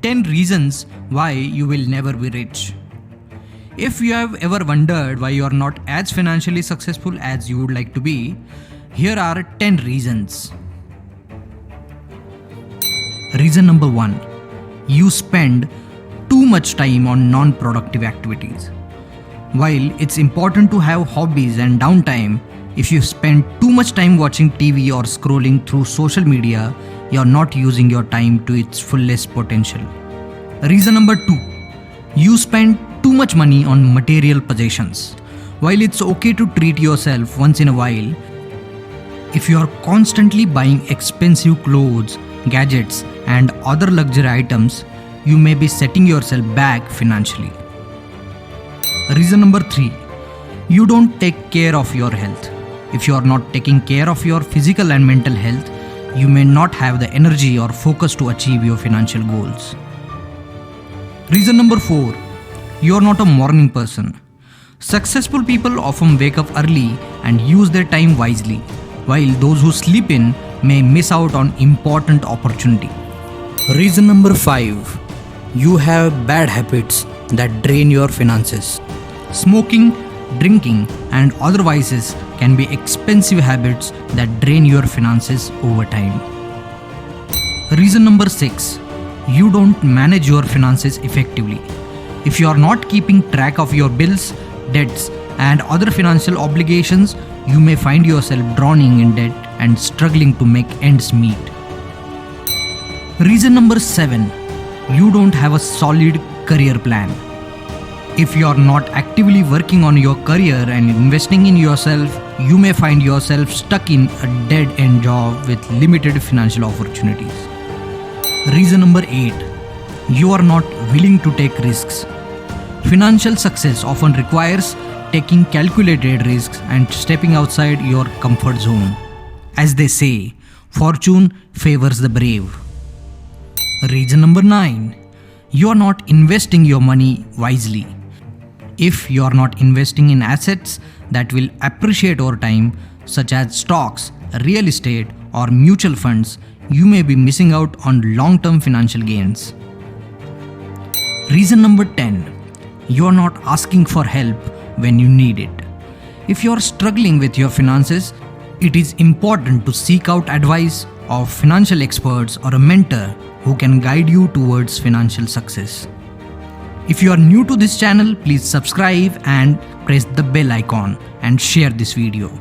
10 reasons why you will never be rich. If you have ever wondered why you are not as financially successful as you would like to be, here are 10 reasons. Reason number 1. You spend too much time on non-productive activities. While it's important to have hobbies and downtime, if you spend too much time watching TV or scrolling through social media, you're not using your time to its fullest potential. Reason number 2. You spend too much money on material possessions. While it's okay to treat yourself once in a while, if you are constantly buying expensive clothes, gadgets, and other luxury items, you may be setting yourself back financially. Reason number 3. You don't take care of your health. If you are not taking care of your physical and mental health, you may not have the energy or focus to achieve your financial goals. Reason number 4. You are not a morning person. Successful people often wake up early and use their time wisely, while those who sleep in may miss out on important opportunity. Reason number 5. You have bad habits that drain your finances. Smoking, drinking, and other vices can be expensive habits that drain your finances over time. Reason number 6. You don't manage your finances effectively. If you are not keeping track of your bills, debts, and other financial obligations, you may find yourself drowning in debt and struggling to make ends meet. Reason number 7. You don't have a solid career plan. If you are not actively working on your career and investing in yourself, you may find yourself stuck in a dead-end job with limited financial opportunities. Reason number 8. You are not willing to take risks. Financial success often requires taking calculated risks and stepping outside your comfort zone. As they say, fortune favors the brave. Reason number 9. You are not investing your money wisely. If you are not investing in assets that will appreciate over time, such as stocks, real estate, or mutual funds, you may be missing out on long-term financial gains. Reason number 10. You are not asking for help when you need it. If you are struggling with your finances, it is important to seek out advice of financial experts or a mentor who can guide you towards financial success. If you are new to this channel, please subscribe and press the bell icon and share this video.